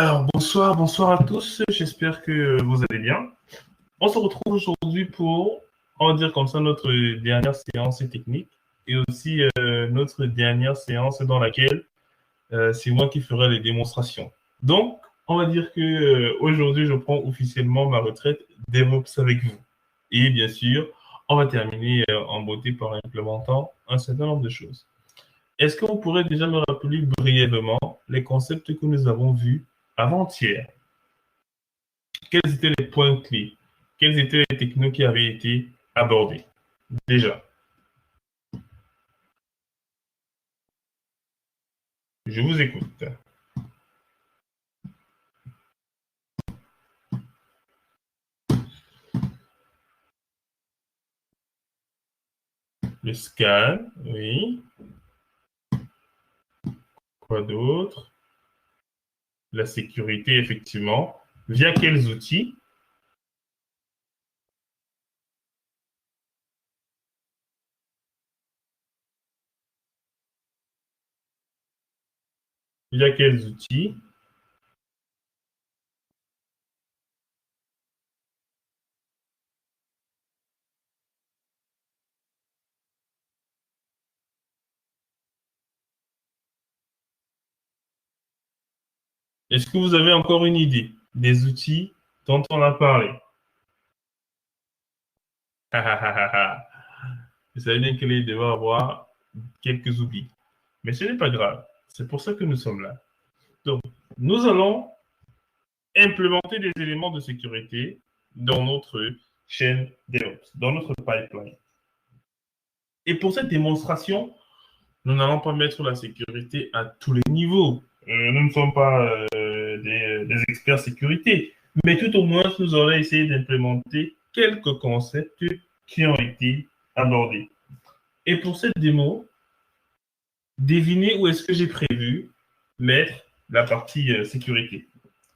Alors, bonsoir à tous. J'espère que vous allez bien. On se retrouve aujourd'hui pour, on va dire comme ça, notre dernière séance technique et aussi notre dernière séance dans laquelle c'est moi qui ferai les démonstrations. Donc, on va dire que aujourd'hui, je prends officiellement ma retraite DevOps avec vous. Et bien sûr, on va terminer en beauté par implémentant un certain nombre de choses. Est-ce que vous pourrez déjà me rappeler brièvement les concepts que nous avons vus avant-hier? Quels étaient les points clés? Quelles étaient les technos qui avaient été abordés? Déjà, je vous écoute. Le scan, oui. Quoi d'autre? La sécurité, effectivement. Via quels outils? Via quels outils? Est-ce que vous avez encore une idée des outils dont on a parlé? Vous savez bien qu'il devait avoir quelques oublis. Mais ce n'est pas grave. C'est pour ça que nous sommes là. Donc, nous allons implémenter des éléments de sécurité dans notre chaîne DevOps, dans notre pipeline. Et pour cette démonstration, nous n'allons pas mettre la sécurité à tous les niveaux. Nous ne sommes pas des experts sécurité, mais tout au moins, nous allons essayer d'implémenter quelques concepts qui ont été abordés. Et pour cette démo, devinez où est-ce que j'ai prévu mettre la partie sécurité.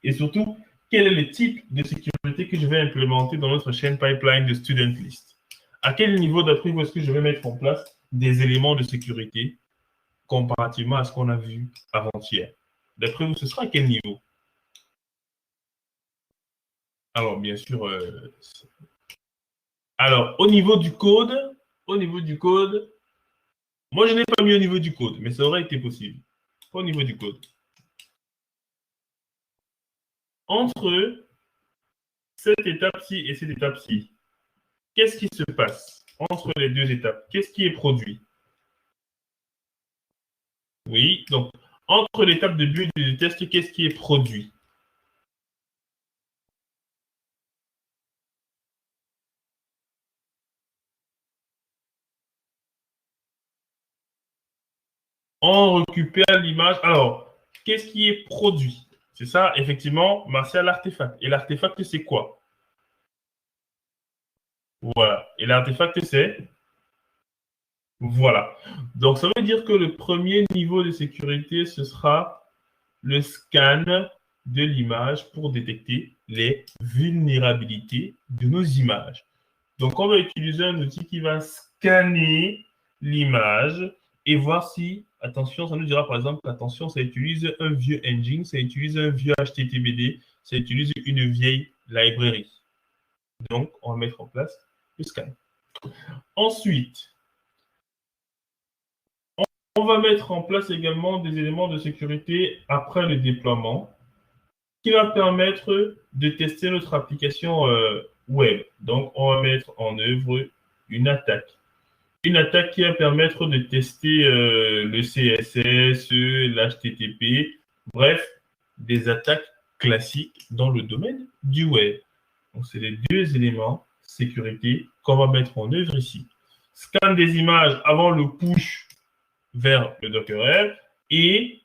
Et surtout, quel est le type de sécurité que je vais implémenter dans notre chaîne pipeline de student list. À quel niveau d'après vous est-ce que je vais mettre en place des éléments de sécurité comparativement à ce qu'on a vu avant-hier? D'après vous, ce sera à quel niveau? Alors, bien sûr, alors, au niveau du code, moi, je n'ai pas mis au niveau du code, mais ça aurait été possible. Au niveau du code. Entre cette étape-ci et cette étape-ci, qu'est-ce qui se passe entre les deux étapes? Qu'est-ce qui est produit? Oui, donc, entre l'étape de build et de test, qu'est-ce qui est produit? On récupère l'image. Alors, qu'est-ce qui est produit? C'est ça, effectivement, Martial l'artefact. Et l'artefact, c'est quoi? Voilà. Et l'artefact, c'est? Voilà. Donc, ça veut dire que le premier niveau de sécurité, ce sera le scan de l'image pour détecter les vulnérabilités de nos images. Donc, on va utiliser un outil qui va scanner l'image et voir si, attention, ça nous dira par exemple, attention, ça utilise un vieux engine, ça utilise un vieux HTTPD, ça utilise une vieille librairie. Donc, on va mettre en place le scan. Ensuite, on va mettre en place également des éléments de sécurité après le déploiement qui va permettre de tester notre application web. Donc, on va mettre en œuvre une attaque. Une attaque qui va permettre de tester le CSS, l'HTTP, bref, des attaques classiques dans le domaine du web. Donc, c'est les deux éléments sécurité qu'on va mettre en œuvre ici. Scan des images avant le push vers le Docker et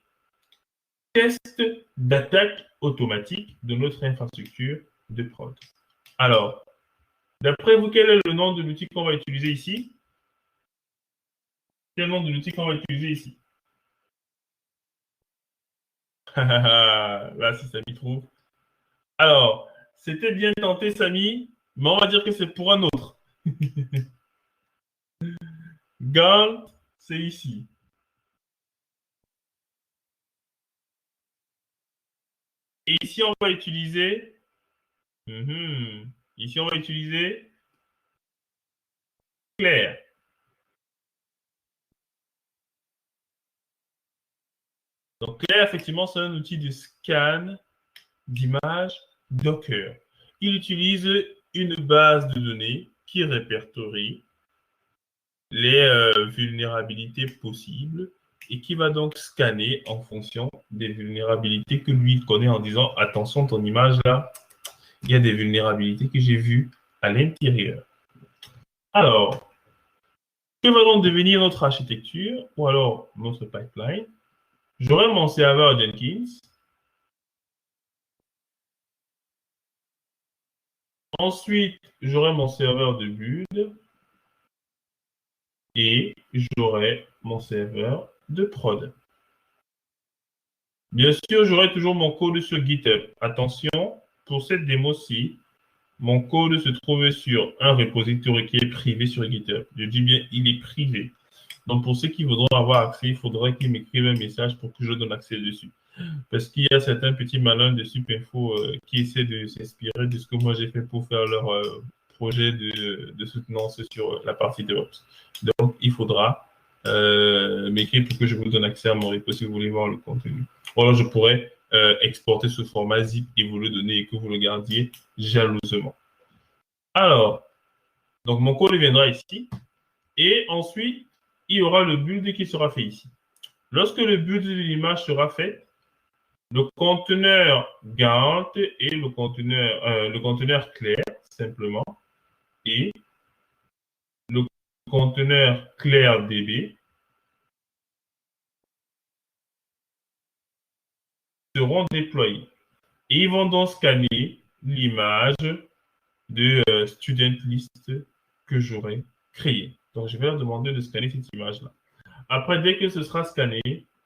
test d'attaque automatique de notre infrastructure de prod. Alors, d'après vous, quel est le nom de l'outil qu'on va utiliser ici? Quel est le nom de l'outil qu'on va utiliser ici? Là, si Samy trouve. Alors, c'était bien tenté, Samy, mais on va dire que c'est pour un autre. Gant, c'est ici. Et ici, on va utiliser... Ici, on va utiliser Claire. Donc, Claire, effectivement, c'est un outil de scan d'images Docker. Il utilise une base de données qui répertorie les vulnérabilités possibles et qui va donc scanner en fonction des vulnérabilités que lui connaît en disant attention, ton image là, il y a des vulnérabilités que j'ai vues à l'intérieur. Alors, que va donc devenir notre architecture ou alors notre pipeline? J'aurai mon serveur Jenkins. Ensuite, j'aurai mon serveur de build et j'aurai mon serveur de prod. Bien sûr, j'aurai toujours mon code sur GitHub. Attention, pour cette démo-ci, mon code se trouve sur un repository qui est privé sur GitHub. Je dis bien, il est privé. Donc, pour ceux qui voudront avoir accès, il faudra qu'ils m'écrivent un message pour que je donne accès dessus. Parce qu'il y a certains petits malins de Supinfo qui essaient de s'inspirer de ce que moi j'ai fait pour faire leur projet de soutenance sur la partie DevOps. Donc, il faudra m'écrire pour que je vous donne accès à mon repo si vous voulez voir le contenu. Ou alors, je pourrais exporter ce format zip et vous le donner et que vous le gardiez jalousement. Alors, donc mon code viendra ici. Et ensuite, il y aura le build qui sera fait ici. Lorsque le build de l'image sera fait, le conteneur Gantt et le conteneur clair, simplement, et le conteneur ClairDB seront déployés. Et ils vont donc scanner l'image de student list que j'aurai créée. Donc, je vais leur demander de scanner cette image-là. Après, dès que ce sera scanné,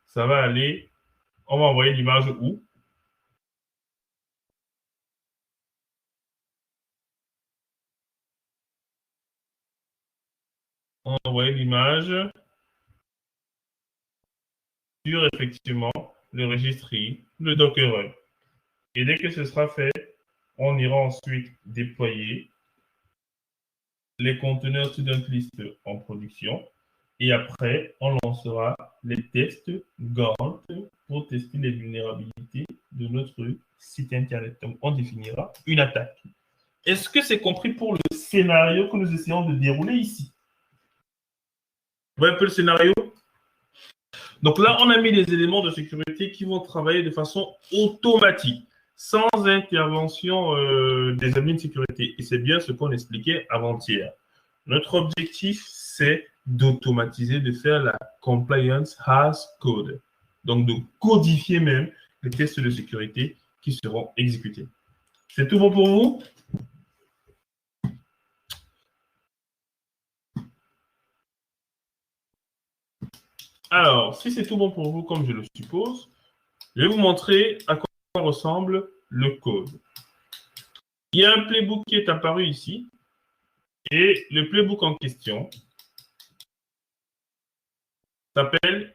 ça va aller, on va envoyer l'image où? On va envoyer l'image sur, effectivement, le registre I, le Docker Hub. Et dès que ce sera fait, on ira ensuite déployer les conteneurs student list en production. Et après, on lancera les tests Gantt pour tester les vulnérabilités de notre site Internet. Donc, on définira une attaque. Est-ce que c'est compris pour le scénario que nous essayons de dérouler ici? Vous voyez un peu le scénario? Donc là, on a mis des éléments de sécurité qui vont travailler de façon automatique, sans intervention des admins de sécurité. Et c'est bien ce qu'on expliquait avant-hier. Notre objectif, c'est d'automatiser, de faire la compliance as code. Donc, de codifier même les tests de sécurité qui seront exécutés. C'est tout bon pour vous? Alors, si c'est tout bon pour vous, comme je le suppose, je vais vous montrer à quoi ressemble le code. Il y a un playbook qui est apparu ici. Et le playbook en question s'appelle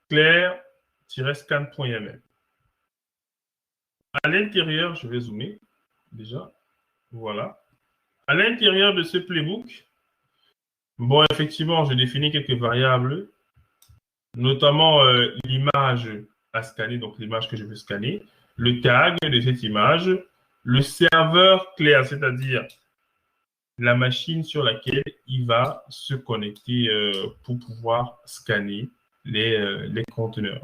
clair-scan.yml. À l'intérieur, je vais zoomer déjà. Voilà. À l'intérieur de ce playbook, bon, effectivement, je définis quelques variables, notamment l'image à scanner, donc l'image que je veux scanner, le tag de cette image, le serveur clair, c'est-à-dire la machine sur laquelle il va se connecter pour pouvoir scanner les conteneurs.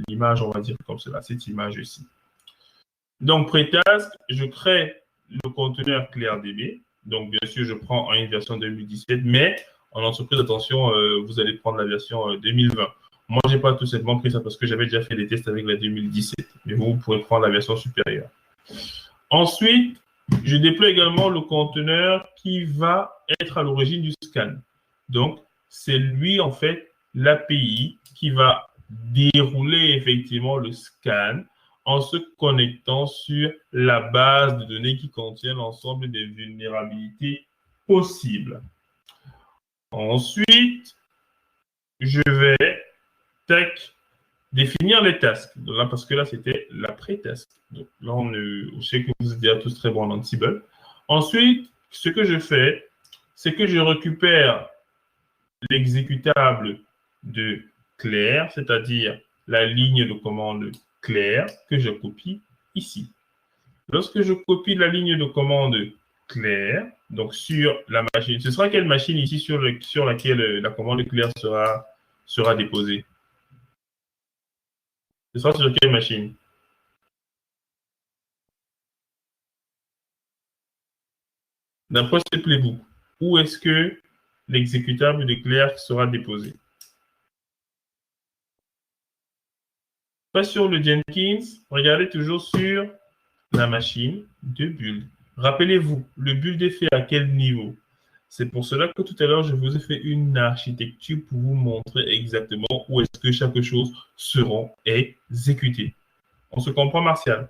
L'image, on va dire comme cela, cette image ici. Donc, pré-task, je crée le conteneur ClairDB. Donc, bien sûr, je prends une version 2017, mais en entreprise, attention, vous allez prendre la version 2020. Moi, je n'ai pas tout simplement pris ça parce que j'avais déjà fait des tests avec la 2017. Mais vous pourrez prendre la version supérieure. Ensuite, je déploie également le conteneur qui va être à l'origine du scan. Donc, c'est lui, en fait, l'API qui va dérouler effectivement le scan en se connectant sur la base de données qui contient l'ensemble des vulnérabilités possibles. Ensuite, je vais définir les tasks. Donc là, parce que là, c'était l'après-task. Donc là, je sais que vous êtes déjà tous très bons en Ansible. Ensuite, ce que je fais, c'est que je récupère l'exécutable de Claire, c'est-à-dire la ligne de commande Claire que je copie ici. Lorsque je copie la ligne de commande Claire, donc sur la machine, ce sera quelle machine ici sur laquelle la commande Claire sera déposée? Ce sera sur quelle machine? D'après ce playbook, où est-ce que l'exécutable de Claire sera déposé? Pas sur le Jenkins, regardez toujours sur la machine de build. Rappelez-vous, le build est fait à quel niveau? C'est pour cela que tout à l'heure, je vous ai fait une architecture pour vous montrer exactement où est-ce que chaque chose sera exécutée. On se comprend, Martial?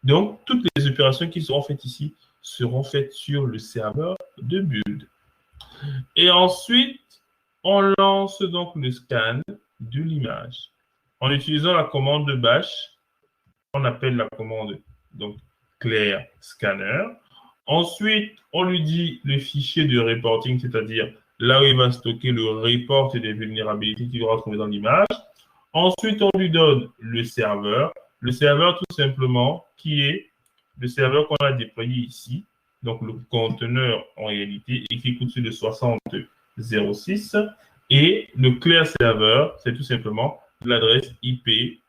Donc, toutes les opérations qui seront faites ici seront faites sur le serveur de build. Et ensuite, on lance donc le scan de l'image. En utilisant la commande bash, on appelle la commande donc Claire Scanner. Ensuite, on lui dit le fichier de reporting, c'est-à-dire là où il va stocker le report des vulnérabilités qu'il aura trouvé dans l'image. Ensuite, on lui donne le serveur. Le serveur, tout simplement, qui est le serveur qu'on a déployé ici. Donc, le conteneur, en réalité, et qui coûte sur le 6006. Et le Claire Server, c'est tout simplement l'adresse IP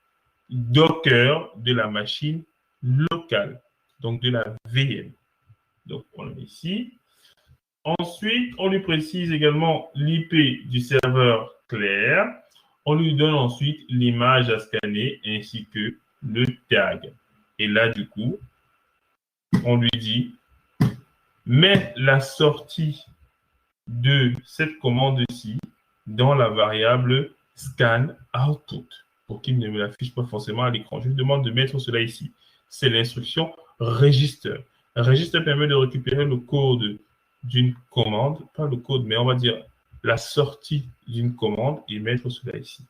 Docker de la machine locale, donc de la VM. Donc, on le met ici. Ensuite, on lui précise également l'IP du serveur Claire. On lui donne ensuite l'image à scanner ainsi que le tag. Et là, du coup, on lui dit, mets la sortie de cette commande-ci dans la variable scan output pour qu'il ne me l'affiche pas forcément à l'écran. Je lui demande de mettre cela ici. C'est l'instruction register. Register permet de récupérer le code d'une commande, pas le code, mais on va dire la sortie d'une commande et mettre cela ici.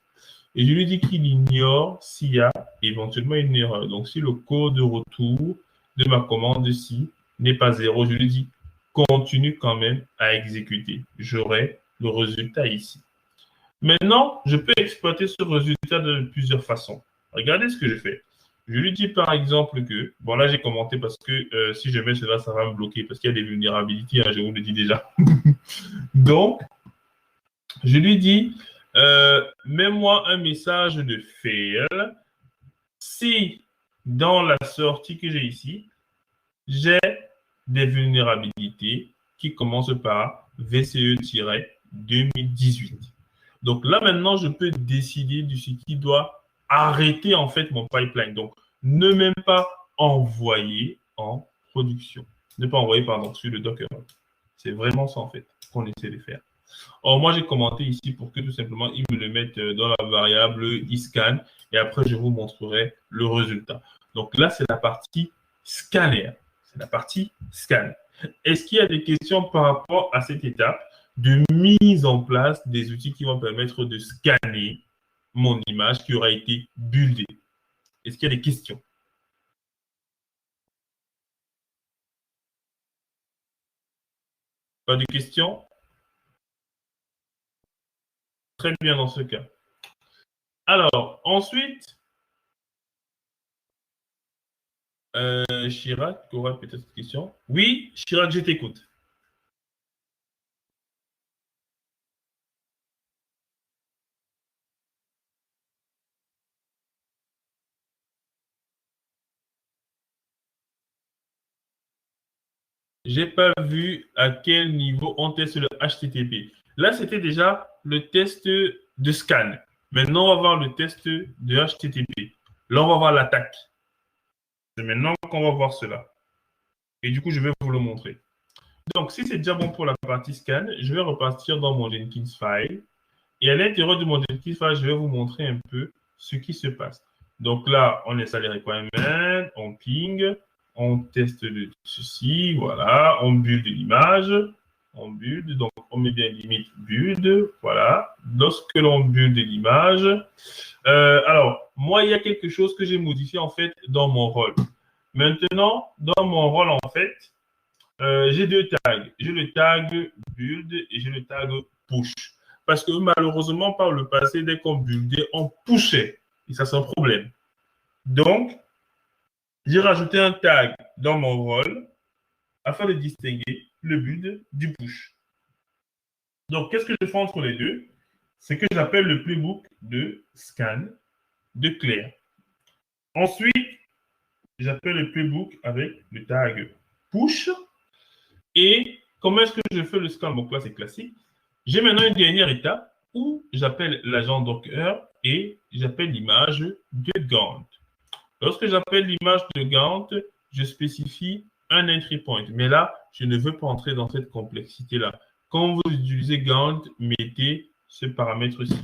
Et je lui dis qu'il ignore s'il y a éventuellement une erreur. Donc, si le code de retour de ma commande ici n'est pas 0, je lui dis continue quand même à exécuter. J'aurai le résultat ici. Maintenant, je peux exploiter ce résultat de plusieurs façons. Regardez ce que je fais. Je lui dis par exemple que, bon là j'ai commenté parce que si je mets cela, ça va me bloquer parce qu'il y a des vulnérabilités, hein, je vous le dis déjà. Donc, je lui dis, mets-moi un message de fail si dans la sortie que j'ai ici, j'ai des vulnérabilités qui commencent par VCE-2018. Donc là, maintenant, je peux décider de ce qui doit arrêter en fait mon pipeline. Donc, ne même pas envoyer en production. Ne pas envoyer, pardon, sur le Docker. C'est vraiment ça en fait qu'on essaie de faire. Or, moi, j'ai commenté ici pour que tout simplement, ils me le mettent dans la variable iscan et après, je vous montrerai le résultat. Donc là, c'est la partie scanner. C'est la partie scan. Est-ce qu'il y a des questions par rapport à cette étape de mise en place des outils qui vont permettre de scanner mon image qui aura été buildée? Est-ce qu'il y a des questions? Pas de questions? Très bien dans ce cas. Alors, ensuite, Chirac aura peut-être une question. Oui, Chirac, je t'écoute. J'ai pas vu à quel niveau on teste le HTTP. Là, c'était déjà le test de scan. Maintenant, on va voir le test de HTTP. Là, on va voir l'attaque. C'est maintenant qu'on va voir cela. Et du coup, je vais vous le montrer. Donc, si c'est déjà bon pour la partie scan, je vais repartir dans mon Jenkins file. Et à l'intérieur de mon Jenkins file, je vais vous montrer un peu ce qui se passe. Donc là, on installe les requirements, on ping, on teste ceci, voilà, on build l'image. On build, donc on met bien limite build, voilà. Lorsque l'on build l'image, alors, moi, il y a quelque chose que j'ai modifié en fait dans mon rôle. Maintenant, dans mon rôle, en fait, j'ai deux tags. J'ai le tag build et j'ai le tag push. Parce que malheureusement, par le passé, dès qu'on buildait, on pushait. Et ça, c'est un problème. Donc, j'ai rajouté un tag dans mon rôle afin de distinguer le build du push. Donc, qu'est-ce que je fais entre les deux? C'est que j'appelle le playbook de scan de Claire. Ensuite, j'appelle le playbook avec le tag push. Et comment est-ce que je fais le scan? Donc là, c'est classique. J'ai maintenant une dernière étape où j'appelle l'agent Docker et j'appelle l'image de Gantt. Lorsque j'appelle l'image de Gantt, je spécifie un entry point. Mais là, je ne veux pas entrer dans cette complexité-là. Quand vous utilisez Gantt, mettez ce paramètre-ci.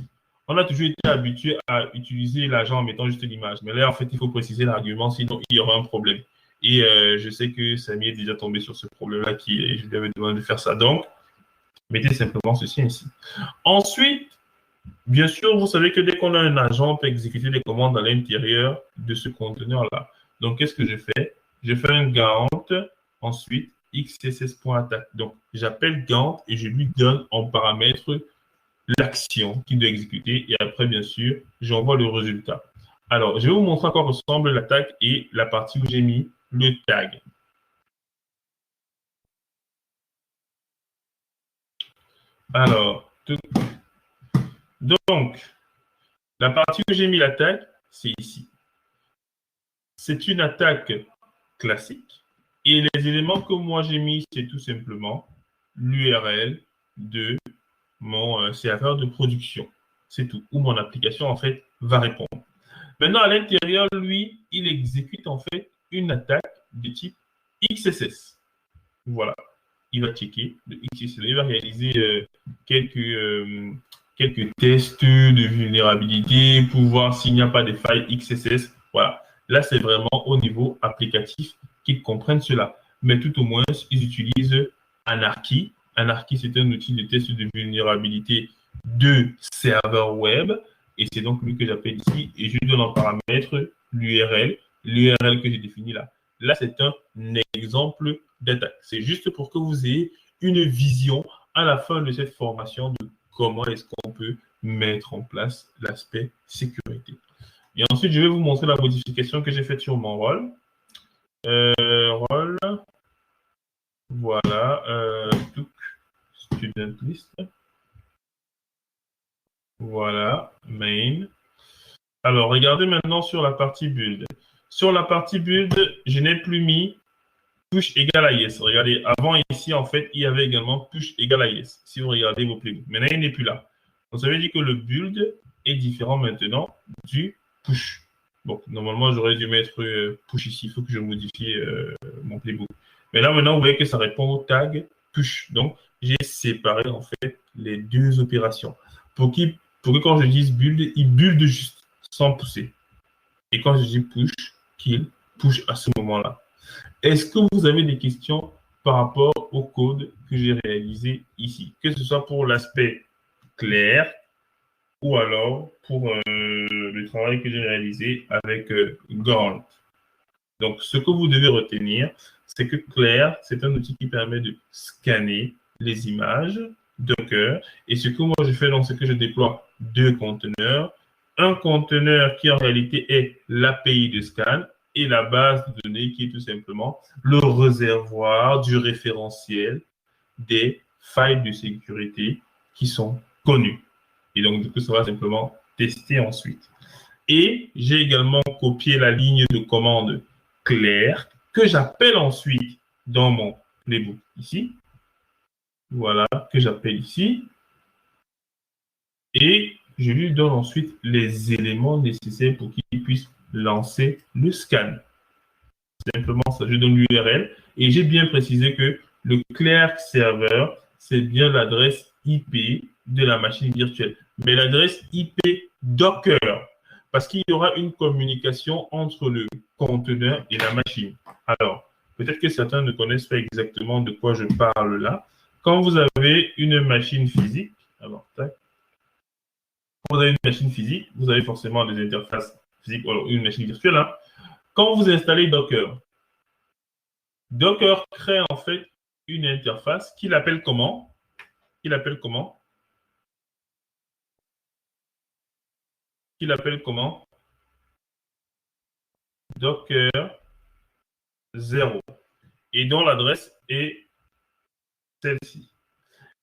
On a toujours été habitué à utiliser l'agent en mettant juste l'image. Mais là, en fait, il faut préciser l'argument, sinon il y aura un problème. Et je sais que Samy est déjà tombé sur ce problème-là et je lui avais demandé de faire ça. Donc, mettez simplement ceci ainsi. Ensuite, bien sûr, vous savez que dès qu'on a un agent, on peut exécuter des commandes à l'intérieur de ce conteneur-là. Donc, qu'est-ce que je fais? Je fais un Gantt, ensuite xss.attaque. Donc, j'appelle Gantt et je lui donne en paramètre l'action qu'il doit exécuter. Et après, bien sûr, j'envoie le résultat. Alors, je vais vous montrer à quoi ressemble l'attaque et la partie où j'ai mis le tag. Alors, donc, la partie où j'ai mis l'attaque, c'est ici. C'est une attaque classique. Et les éléments que moi j'ai mis, c'est tout simplement l'URL de mon serveur de production. C'est tout. Où mon application, en fait, va répondre. Maintenant, à l'intérieur, lui, il exécute, en fait, une attaque de type XSS. Voilà. Il va checker le XSS. Il va réaliser quelques tests de vulnérabilité pour voir s'il n'y a pas de failles XSS. Voilà. Là, c'est vraiment au niveau applicatif qu'ils comprennent cela. Mais tout au moins, ils utilisent Anarchy. Anarchy, c'est un outil de test de vulnérabilité de serveur web. Et c'est donc lui que j'appelle ici. Et je lui donne en paramètre l'URL. L'URL que j'ai défini là. Là, c'est un exemple d'attaque. C'est juste pour que vous ayez une vision à la fin de cette formation de comment est-ce qu'on peut mettre en place l'aspect sécurité. Et ensuite, je vais vous montrer la modification que j'ai faite sur mon rôle. Rôle. Voilà. Student list. Voilà. Main. Alors, regardez maintenant sur la partie build. Sur la partie build, je n'ai plus mis push égale à yes. Regardez, avant ici, en fait, il y avait également push égale à yes. Si vous regardez vos playbooks. Maintenant, il n'est plus là. Donc, ça veut dire que le build est différent maintenant du push. Bon, normalement, j'aurais dû mettre push ici. Il faut que je modifie mon playbook. Mais là, maintenant, vous voyez que ça répond au tag push. Donc, j'ai séparé, en fait, les deux opérations. Pour que quand je dise build, il build juste, sans pousser. Et quand je dis push, qu'il push à ce moment-là. Est-ce que vous avez des questions par rapport au code que j'ai réalisé ici? Que ce soit pour l'aspect clair ou alors pour le travail que j'ai réalisé avec Gantt. Donc, ce que vous devez retenir, c'est que Claire, c'est un outil qui permet de scanner les images Docker. Et ce que moi je fais, donc, c'est que je déploie deux conteneurs. Un conteneur qui en réalité est l'API de scan et la base de données qui est tout simplement le réservoir du référentiel des failles de sécurité qui sont connues. Et donc, du coup, ça va simplement tester ensuite. Et j'ai également copié la ligne de commande claire que j'appelle ensuite dans mon playbook ici. Voilà, que j'appelle ici. Et je lui donne ensuite les éléments nécessaires pour qu'il puisse lancer le scan. Simplement ça, je donne l'URL et j'ai bien précisé que le Clerk Server, c'est bien l'adresse IP de la machine virtuelle. Mais l'adresse IP Docker, parce qu'il y aura une communication entre le conteneur et la machine. Alors, peut-être que certains ne connaissent pas exactement de quoi je parle là. quand vous avez une machine physique, alors, tac, quand vous avez une machine physique, vous avez forcément des interfaces physiques, alors une machine virtuelle. Hein. Quand vous installez Docker, Docker crée en fait une interface qu'il appelle comment? Qu'il appelle comment? Qu'il appelle comment? Docker 0. Et dont l'adresse est celle-ci.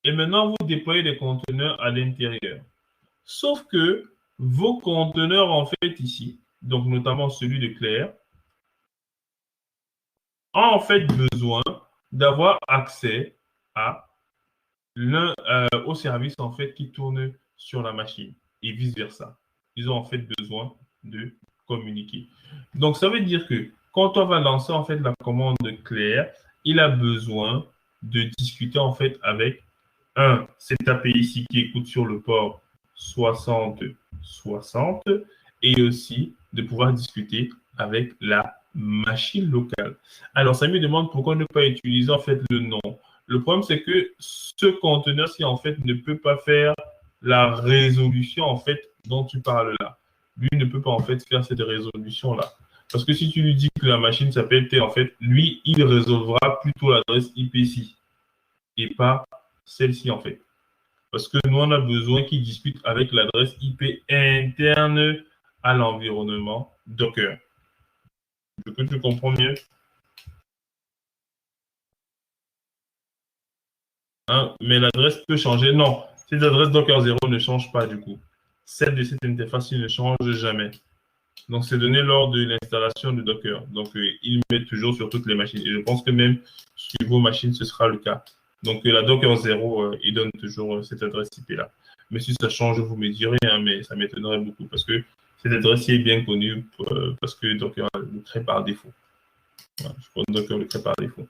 Et maintenant, vous déployez des conteneurs à l'intérieur. Sauf que vos conteneurs, en fait, ici, donc notamment celui de Claire, ont en fait besoin d'avoir accès à au service, en fait, qui tourne sur la machine et vice-versa. Ils ont, en fait, besoin de communiquer. Donc, ça veut dire que quand on va lancer, en fait, la commande Claire, il a besoin de discuter, en fait, avec cette API ici qui écoute sur le port 6060 et aussi de pouvoir discuter avec la machine locale. Alors, ça me demande pourquoi ne pas utiliser en fait le nom. Le problème, c'est que ce conteneur-ci, en fait, ne peut pas faire la résolution, en fait, dont tu parles là. Lui ne peut pas, en fait, faire cette résolution-là. Parce que si tu lui dis que la machine s'appelle T, en fait, lui, il résolvera plutôt l'adresse IP-ci et pas celle-ci, en fait. Parce que nous, on a besoin qu'il discute avec l'adresse IP interne à l'environnement Docker. Est-ce que tu comprends mieux? Hein? Mais l'adresse peut changer. Non, cette adresse Docker 0 ne change pas du coup. Celle de cette interface ne change jamais. Donc, c'est donné lors de l'installation de Docker. Donc, il met toujours sur toutes les machines. Et je pense que même sur vos machines, ce sera le cas. Donc, la Docker 0, il donne toujours cette adresse IP-là. Mais si ça change, vous me direz, hein, mais ça m'étonnerait beaucoup parce que cette adresse est bien connue parce que Docker le crée par défaut. Voilà, je pense que Docker le crée par défaut.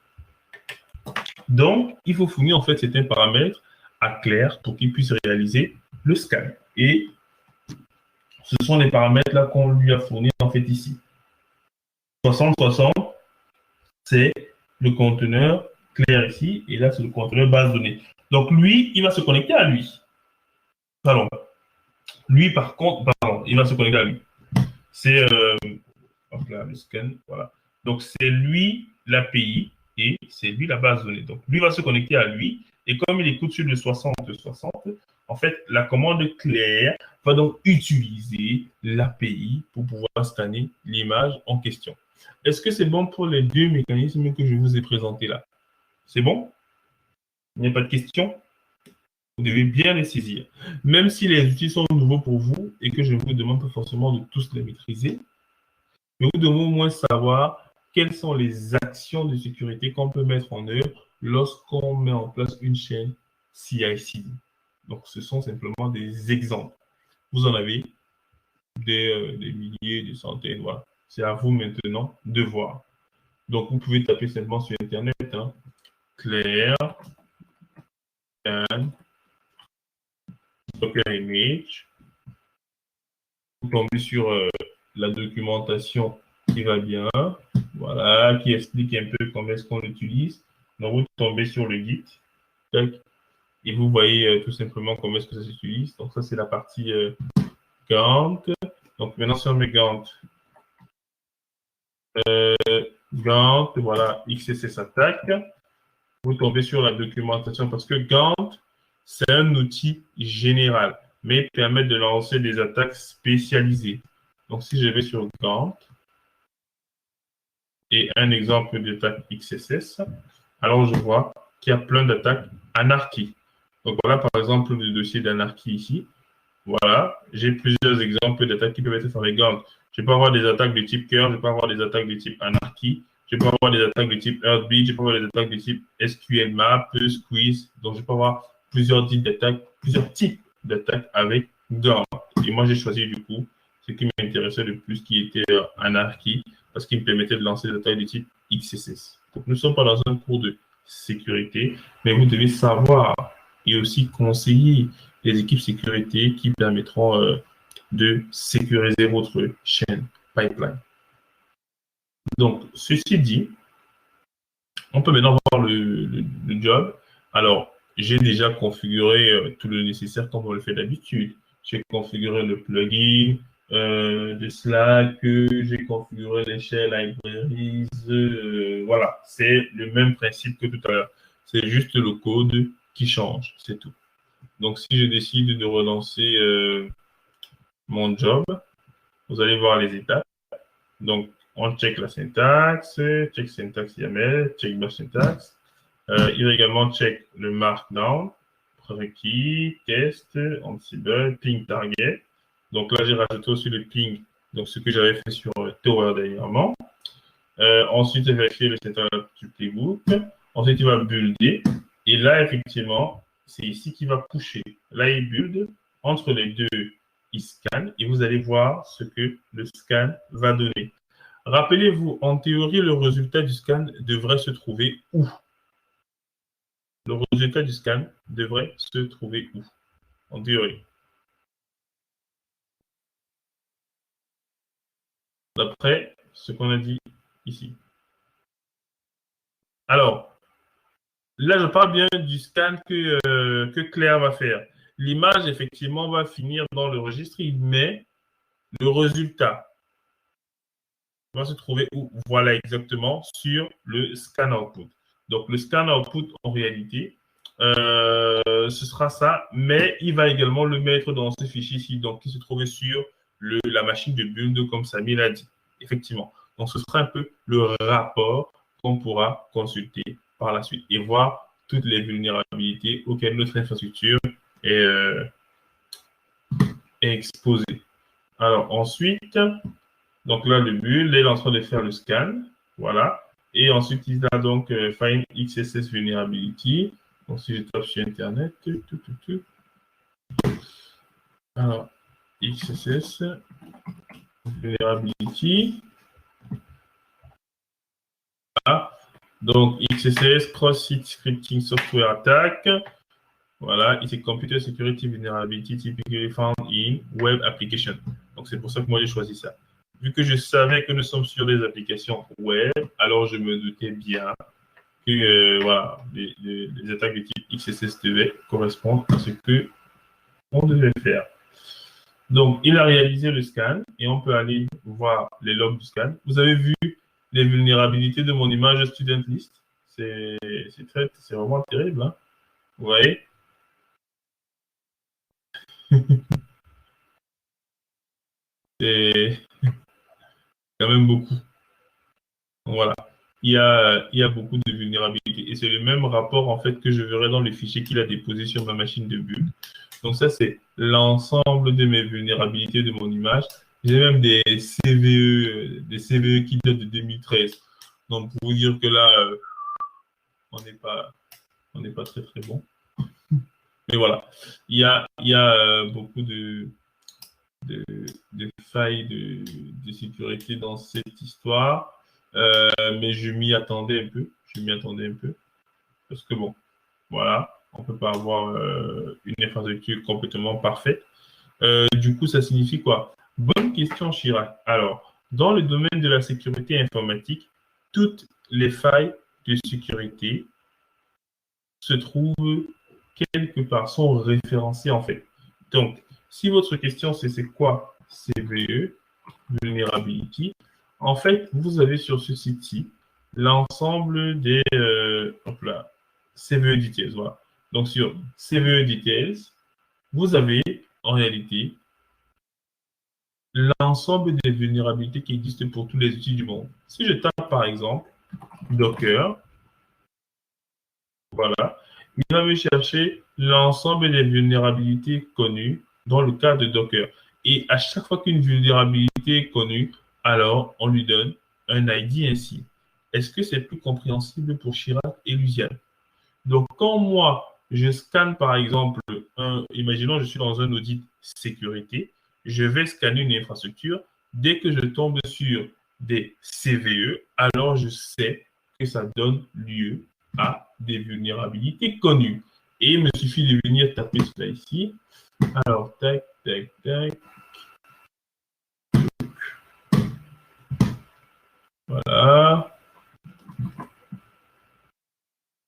Donc, il faut fournir en fait certains paramètres à Claire pour qu'il puisse réaliser le scan. Et ce sont les paramètres là qu'on lui a fournis en fait ici. 6060, c'est le conteneur Claire ici, et là, c'est le conteneur base donnée. Donc, lui, il va se connecter à lui. Pardon. Lui, par contre, pardon, il va se connecter à lui. C'est là, le scan, voilà. Donc, c'est lui l'API et c'est lui la base donnée. Donc, lui va se connecter à lui, et comme il écoute sur le 6060, en fait, la commande Claire va donc utiliser l'API pour pouvoir scanner l'image en question. Est-ce que c'est bon pour les deux mécanismes que je vous ai présentés là? C'est bon? Il n'y a pas de questions? Vous devez bien les saisir. Même si les outils sont nouveaux pour vous et que je ne vous demande pas forcément de tous les maîtriser, mais vous devez au moins savoir quelles sont les actions de sécurité qu'on peut mettre en œuvre lorsqu'on met en place une chaîne CI/CD. Donc, ce sont simplement des exemples. Vous en avez des milliers, des centaines, voilà. C'est à vous maintenant de voir. Donc, vous pouvez taper simplement sur Internet, hein, Claire, Docker Image. Vous tombez sur la documentation qui va bien, voilà, qui explique un peu comment est-ce qu'on l'utilise. Donc, vous tombez sur le Git, et vous voyez tout simplement comment est-ce que ça s'utilise. Donc, ça, c'est la partie Gantt. Donc, maintenant, si on met Gantt, Gantt, voilà, XSS attaque. Vous tombez sur la documentation parce que Gantt, c'est un outil général, mais permet de lancer des attaques spécialisées. Donc, si je vais sur Gantt et un exemple d'attaque XSS, alors je vois qu'il y a plein d'attaques anarchie. Donc, voilà par exemple le dossier d'anarchie ici. Voilà, j'ai plusieurs exemples d'attaques qui peuvent être faites avec Gantt. Je peux avoir des attaques de type cœur, je peux avoir des attaques de type anarchie, je peux avoir des attaques de type Heartbeat, je peux avoir des attaques de type SQL Map, Squeeze. Donc, je peux avoir plusieurs types d'attaques avec Gantt. Et moi, j'ai choisi du coup ce qui m'intéressait le plus, qui était anarchie, parce qu'il me permettait de lancer des attaques de type XSS. Donc, nous ne sommes pas dans un cours de sécurité, mais vous devez savoir et aussi conseiller les équipes sécurité qui permettront de sécuriser votre chaîne pipeline. Donc, ceci dit, on peut maintenant voir le job. Alors, j'ai déjà configuré tout le nécessaire comme on le fait d'habitude. J'ai configuré le plugin de Slack, j'ai configuré les shell libraries. Voilà, c'est le même principe que tout à l'heure. C'est juste le code qui change, c'est tout. Donc, si je décide de relancer mon job, vous allez voir les étapes. Donc, on check la syntaxe, check syntaxe YAML, check bash syntaxe. Il va également check le markdown, prérequis, test, ansible, ping target. Donc là, j'ai rajouté aussi le ping, donc ce que j'avais fait sur Tower dernièrement. Ensuite, il va vérifier le syntaxe du playbook. Ensuite, il va builder. Et là, effectivement, c'est ici qu'il va pusher. Là, il build. Entre les deux, il scanne. Et vous allez voir ce que le scan va donner. Rappelez-vous, en théorie, le résultat du scan devrait se trouver où? Le résultat du scan devrait se trouver où? En théorie. D'après ce qu'on a dit ici. Alors, là, je parle bien du scan que Claire va faire. L'image, effectivement, va finir dans le registre, mais le résultat va se trouver où? Voilà, exactement, sur le scan output. Donc, le scan output, en réalité, ce sera ça, mais il va également le mettre dans ce fichier ici, donc qui se trouvait sur la machine de build, comme Samy l'a dit, effectivement. Donc, ce sera un peu le rapport qu'on pourra consulter par la suite et voir toutes les vulnérabilités auxquelles notre infrastructure est exposée. Alors, ensuite, donc là, le build, est en train de faire le scan, voilà. Et ensuite, il a donc Find XSS Vulnerability. Donc, si je tape sur Internet, alors, XSS Vulnerability. Voilà. Donc, XSS Cross-Site Scripting Software Attack. Voilà, it's a Computer Security Vulnerability typically found in Web Application. Donc, c'est pour ça que moi, j'ai choisi ça. Vu que je savais que nous sommes sur des applications web, alors je me doutais bien que voilà, les attaques de type XSS devaient correspondre à ce que on devait faire. Donc, il a réalisé le scan et on peut aller voir les logs du scan. Vous avez vu les vulnérabilités de mon image student list. C'est vraiment terrible. Hein? Vous voyez? C'est quand même beaucoup. Voilà. Il y a beaucoup de vulnérabilités. Et c'est le même rapport, en fait, que je verrai dans le fichier qu'il a déposé sur ma machine de build. Donc, ça, c'est l'ensemble de mes vulnérabilités de mon image. J'ai même des CVE qui datent de 2013. Donc, pour vous dire que là, on n'est pas très, très bon. Mais voilà. Il y a beaucoup de failles de sécurité dans cette histoire. Mais je m'y attendais un peu. Parce que bon, voilà, on ne peut pas avoir une infrastructure complètement parfaite. Du coup, ça signifie quoi? Bonne question, Chirac. Alors, dans le domaine de la sécurité informatique, toutes les failles de sécurité se trouvent quelque part, sont référencées en fait. Donc, si votre question c'est quoi CVE, Vulnerability, en fait, vous avez sur ce site-ci l'ensemble des CVE Details. Voilà. Donc, sur CVE Details, vous avez en réalité l'ensemble des vulnérabilités qui existent pour tous les outils du monde. Si je tape par exemple Docker, voilà, il va me chercher l'ensemble des vulnérabilités connues dans le cas de Docker. Et à chaque fois qu'une vulnérabilité est connue, alors on lui donne un ID ainsi. Est-ce que c'est plus compréhensible pour Chirac et Luciane? Donc, quand moi, je scanne par exemple, imaginons je suis dans un audit sécurité, je vais scanner une infrastructure. Dès que je tombe sur des CVE, alors je sais que ça donne lieu à des vulnérabilités connues. Et il me suffit de venir taper cela ici. Alors, tac, tac, tac. Voilà.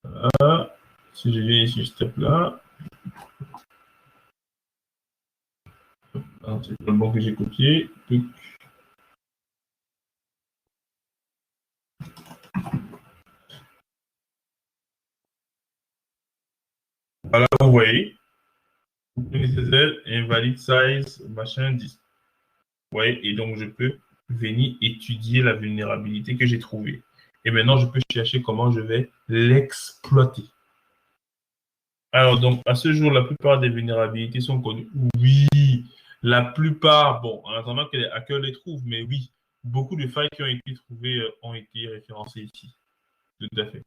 Voilà. Si je viens ici, je tape là. C'est le bon que j'ai copié. Voilà, vous voyez. Nécessaire, invalid size, machin 10. Vous voyez, et donc je peux venir étudier la vulnérabilité que j'ai trouvée. Et maintenant, je peux chercher comment je vais l'exploiter. Alors, donc, à ce jour, la plupart des vulnérabilités sont connues. Oui, la plupart, bon, en attendant que les hackers les trouvent, mais oui, beaucoup de failles qui ont été trouvées ont été référencées ici. Tout à fait.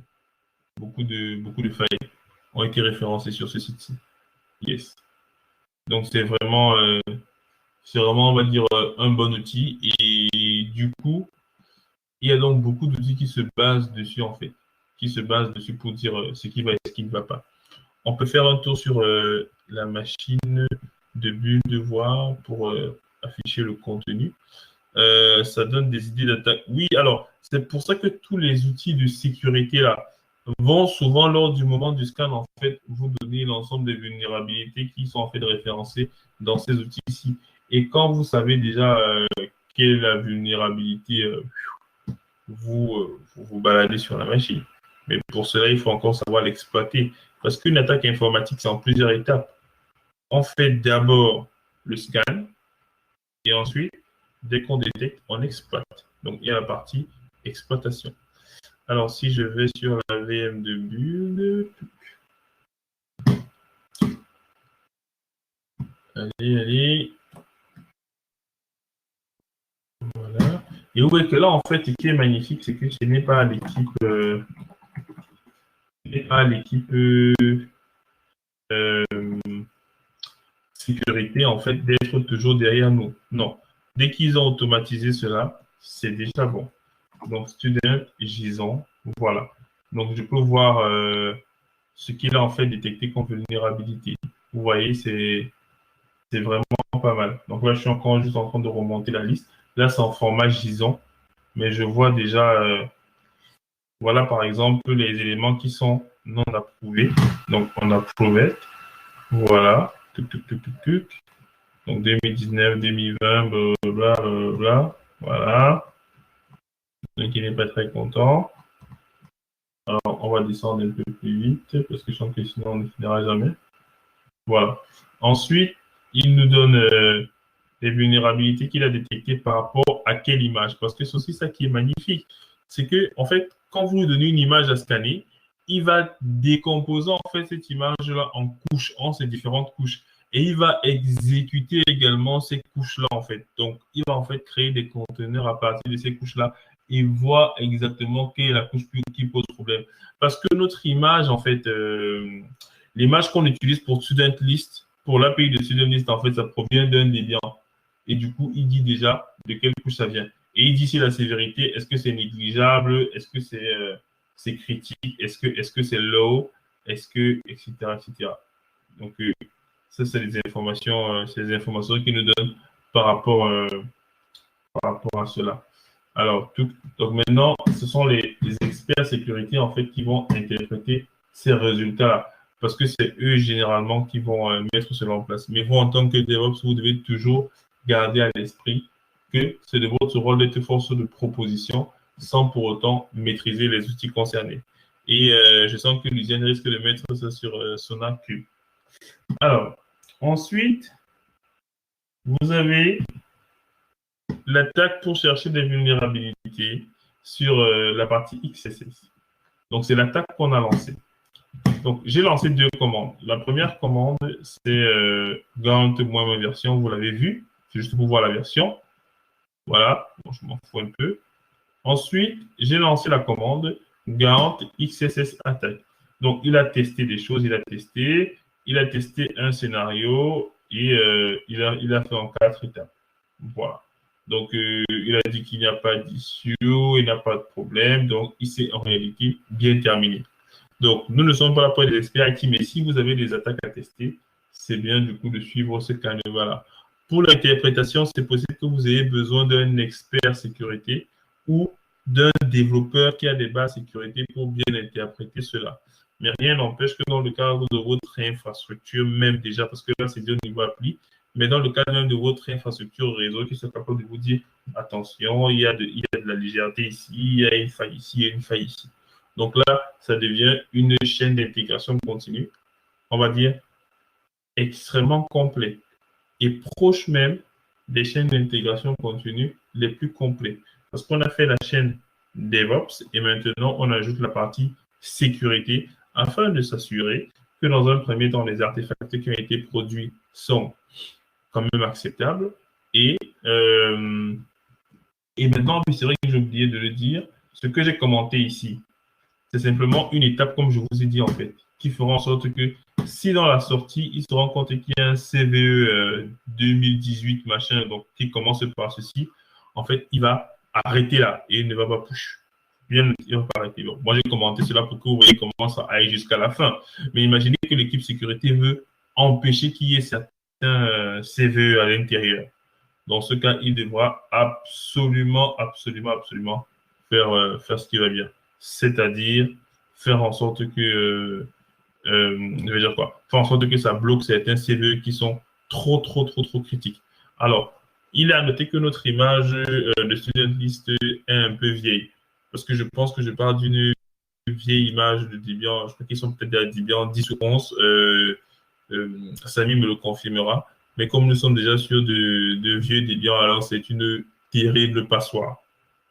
Beaucoup de failles ont été référencées sur ce site-ci. Yes. Donc, c'est vraiment, on va dire, un bon outil. Et du coup, il y a donc beaucoup d'outils qui se basent dessus, en fait, qui se basent dessus pour dire ce qui va et ce qui ne va pas. On peut faire un tour sur la machine de bulle de voir pour afficher le contenu. Ça donne des idées d'attaque. Oui, alors, c'est pour ça que tous les outils de sécurité là vont souvent, lors du moment du scan, en fait, vous donner l'ensemble des vulnérabilités qui sont en fait référencées dans ces outils-ci. Et quand vous savez déjà quelle est la vulnérabilité, vous baladez sur la machine. Mais pour cela, il faut encore savoir l'exploiter. Parce qu'une attaque informatique, c'est en plusieurs étapes. On fait d'abord le scan et ensuite, dès qu'on détecte, on exploite. Donc, il y a la partie exploitation. Alors, si je vais sur la VM de bulle, allez. Voilà. Et vous voyez que là, en fait, ce qui est magnifique, c'est que ce n'est pas l'équipe sécurité, en fait, d'être toujours derrière nous. Non. Dès qu'ils ont automatisé cela, c'est déjà bon. Donc, student, JSON, voilà. Donc, je peux voir ce qu'il a en fait détecté comme vulnérabilité. Vous voyez, c'est vraiment pas mal. Donc là, je suis encore juste en train de remonter la liste. Là, c'est en format JSON, mais je vois déjà, voilà, par exemple, les éléments qui sont non approuvés. Donc, on approuve. Voilà. Donc, 2019, 2020, blablabla. Voilà. Donc, il n'est pas très content. Alors, on va descendre un peu plus vite parce que je sens que sinon, on ne finira jamais. Voilà. Ensuite, il nous donne les vulnérabilités qu'il a détectées par rapport à quelle image. Parce que c'est aussi ça qui est magnifique. C'est que, en fait, quand vous lui donnez une image à scanner, il va décomposer en fait cette image-là en couches, en ces différentes couches. Et il va exécuter également ces couches-là, en fait. Donc, il va en fait créer des conteneurs à partir de ces couches-là et voir exactement quelle est la couche qui pose problème. Parce que notre image, en fait, l'image qu'on utilise pour Student List, pour l'API de Student List, en fait, ça provient d'un déviant. Et du coup, il dit déjà de quelle couche ça vient. Et il dit si la sévérité, est-ce que c'est négligeable, est-ce que c'est critique, est-ce que c'est low, est-ce que, etc., etc. Donc, ça, c'est les informations qu'il nous donne par rapport à cela. Alors, donc maintenant, ce sont les experts sécurité en fait qui vont interpréter ces résultats-là, parce que c'est eux généralement qui vont mettre cela en place. Mais vous, en tant que DevOps, vous devez toujours garder à l'esprit que c'est de votre rôle d'être force de proposition sans pour autant maîtriser les outils concernés. Et je sens que Lucienne risque de mettre ça sur son actu. Alors, ensuite, vous avez l'attaque pour chercher des vulnérabilités sur la partie XSS. Donc, c'est l'attaque qu'on a lancée. Donc, j'ai lancé deux commandes. La première commande, c'est Garant-moi ma version. Vous l'avez vu. C'est juste pour voir la version. Voilà. Bon, je m'en fous un peu. Ensuite, j'ai lancé la commande Garant XSS attaque. Donc, il a testé des choses. Il a testé un scénario et il a fait en 4 étapes. Voilà. Donc, il a dit qu'il n'y a pas d'issue, il n'y a pas de problème. Donc, il s'est en réalité bien terminé. Donc, nous ne sommes pas là pour des experts IT, mais si vous avez des attaques à tester, c'est bien du coup de suivre ce canevas-là. Pour l'interprétation, c'est possible que vous ayez besoin d'un expert sécurité ou d'un développeur qui a des bases sécurité pour bien interpréter cela. Mais rien n'empêche que dans le cadre de votre infrastructure, même déjà, parce que là, c'est dit au niveau appli, mais dans le cadre même de votre infrastructure réseau, qui soit capable de vous dire, attention, il y a de la légèreté ici, il y a une faille ici, il y a une faille ici. Donc là, ça devient une chaîne d'intégration continue, on va dire, extrêmement complet et proche même des chaînes d'intégration continue les plus complets. Parce qu'on a fait la chaîne DevOps et maintenant on ajoute la partie sécurité afin de s'assurer que dans un premier temps, les artefacts qui ont été produits sont quand même acceptables. Et, euh, et maintenant, c'est vrai que j'ai oublié de le dire, ce que j'ai commenté ici, c'est simplement une étape, comme je vous ai dit en fait, qui fera en sorte que si dans la sortie, il se rend compte qu'il y a un CVE 2018 machin, donc qui commence par ceci, en fait, il va arrêter là et il ne va pas push. Bien, il va pas arrêter. Bon, moi, j'ai commenté cela pour que vous voyez comment ça aille jusqu'à la fin. Mais imaginez que l'équipe sécurité veut empêcher qu'il y ait certains CVE à l'intérieur. Dans ce cas, il devra absolument, absolument, absolument faire ce qui va bien. C'est-à-dire faire en sorte que, je vais dire quoi, faire en sorte que ça bloque certains CVE qui sont trop, trop, trop, trop critiques. Alors, il est à noter que notre image de student list est un peu vieille. Parce que je pense que je parle d'une vieille image de Debian. Je crois qu'ils sont peut-être à Debian 10 ou 11. Samy me le confirmera. Mais comme nous sommes déjà sur de vieux Debian, alors c'est une terrible passoire.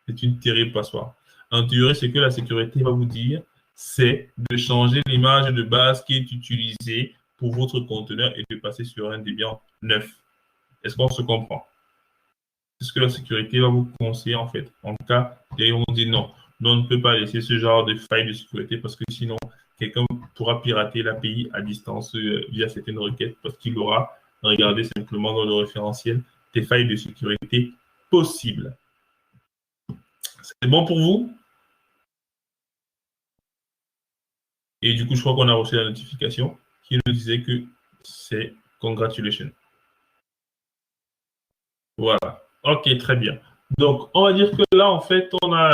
C'est une terrible passoire. En théorie, ce que la sécurité va vous dire, c'est de changer l'image de base qui est utilisée pour votre conteneur et de passer sur un Debian neuf. Est-ce qu'on se comprend? C'est ce que la sécurité va vous conseiller en fait. En cas, ils vont dire non. On ne peut pas laisser ce genre de faille de sécurité parce que sinon, quelqu'un pourra pirater l'API à distance via certaines requêtes parce qu'il aura regardé simplement dans le référentiel des failles de sécurité possibles. C'est bon pour vous? Et du coup, je crois qu'on a reçu la notification qui nous disait que c'est congratulations. Voilà. Ok, très bien. Donc, on va dire que là, en fait, on a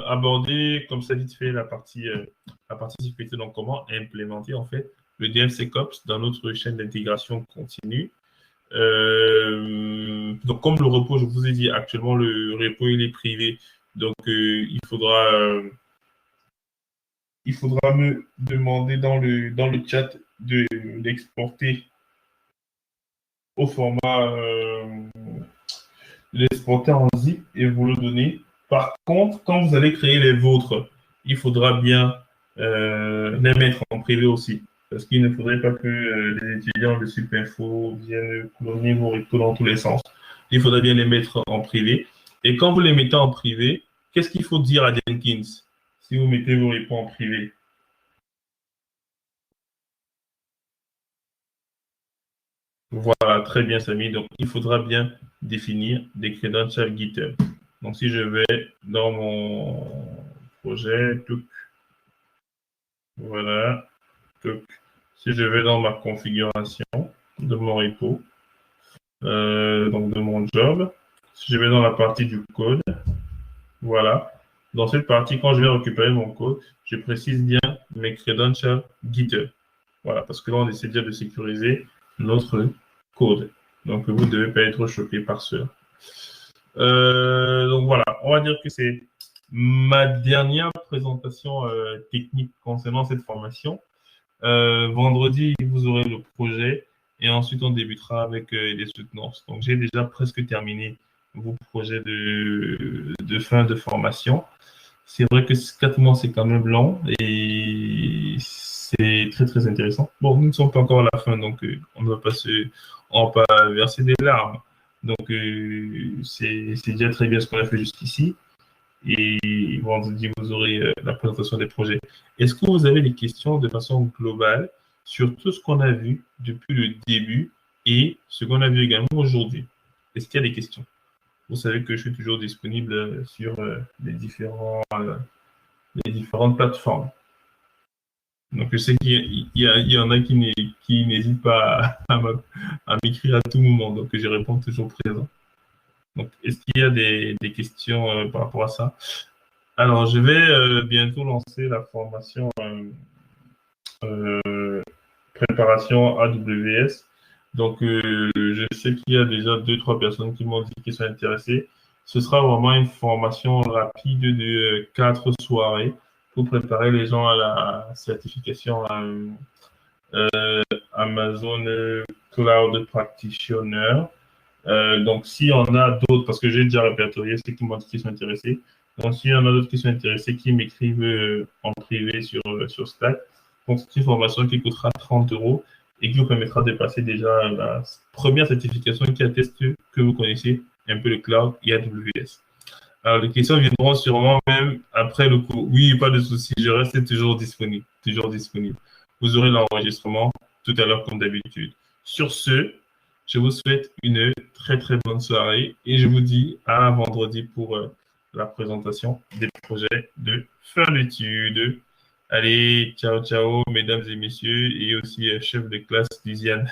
abordé, comme ça dit fait, la partie sécurité. Donc, comment implémenter, en fait, le DevSecOps dans notre chaîne d'intégration continue. Donc, comme le repo, je vous ai dit, actuellement, le repo, il est privé. Donc, il faudra me demander dans le chat de l'exporter au format l'exporter en zip et vous le donner. Par contre, quand vous allez créer les vôtres, il faudra bien les mettre en privé aussi. Parce qu'il ne faudrait pas que les étudiants de Supinfo viennent cloner vos rectos dans tous les sens. Il faudra bien les mettre en privé. Et quand vous les mettez en privé, qu'est-ce qu'il faut dire à Jenkins si vous mettez vos repos en privé? Voilà, très bien, Samy. Donc, il faudra bien définir des credentials GitHub. Donc, si je vais dans mon projet, voilà, si je vais dans ma configuration de mon repo, donc de mon job, si je vais dans la partie du code, voilà. Dans cette partie, quand je vais récupérer mon code, je précise bien mes credentials GitHub. Voilà, parce que là, on essaie déjà de sécuriser notre code. Donc, vous ne devez pas être choqué par cela. Donc voilà, on va dire que c'est ma dernière présentation technique concernant cette formation. Vendredi, vous aurez le projet et ensuite on débutera avec les soutenances. Donc j'ai déjà presque terminé vos projets de fin de formation. C'est vrai que 4 mois, c'est quand même long et c'est très très intéressant. Bon, nous ne sommes pas encore à la fin, donc on va pas verser des larmes. Donc c'est déjà très bien ce qu'on a fait jusqu'ici. Et vendredi, vous aurez la présentation des projets. Est-ce que vous avez des questions de façon globale sur tout ce qu'on a vu depuis le début et ce qu'on a vu également aujourd'hui? Est-ce qu'il y a des questions? Vous savez que je suis toujours disponible sur les différentes plateformes. Donc, je sais qu'il y en a qui n'hésitent pas à m'écrire à tout moment. Donc, je réponds toujours présent. Donc, est-ce qu'il y a des questions par rapport à ça? Alors, je vais bientôt lancer la formation préparation AWS. Donc, je sais qu'il y a déjà 2-3 personnes qui m'ont dit qu'ils sont intéressées. Ce sera vraiment une formation rapide de 4 soirées pour préparer les gens à la certification Amazon Cloud Practitioner. Donc, si on a d'autres, parce que j'ai déjà répertorié ceux qui m'ont dit qu'ils sont intéressés, donc s'il y en a d'autres qui sont intéressés, qui m'écrivent en privé sur Slack, donc c'est une formation qui coûtera 30 euros et qui vous permettra de passer déjà la première certification qui atteste que vous connaissez un peu le cloud et AWS. Alors, les questions viendront sûrement même après le cours. Oui, pas de souci, je reste toujours disponible, toujours disponible. Vous aurez l'enregistrement tout à l'heure comme d'habitude. Sur ce, je vous souhaite une très très bonne soirée et je vous dis à vendredi pour la présentation des projets de fin d'études. Allez, ciao ciao mesdames et messieurs et aussi chef de classe Lisiane.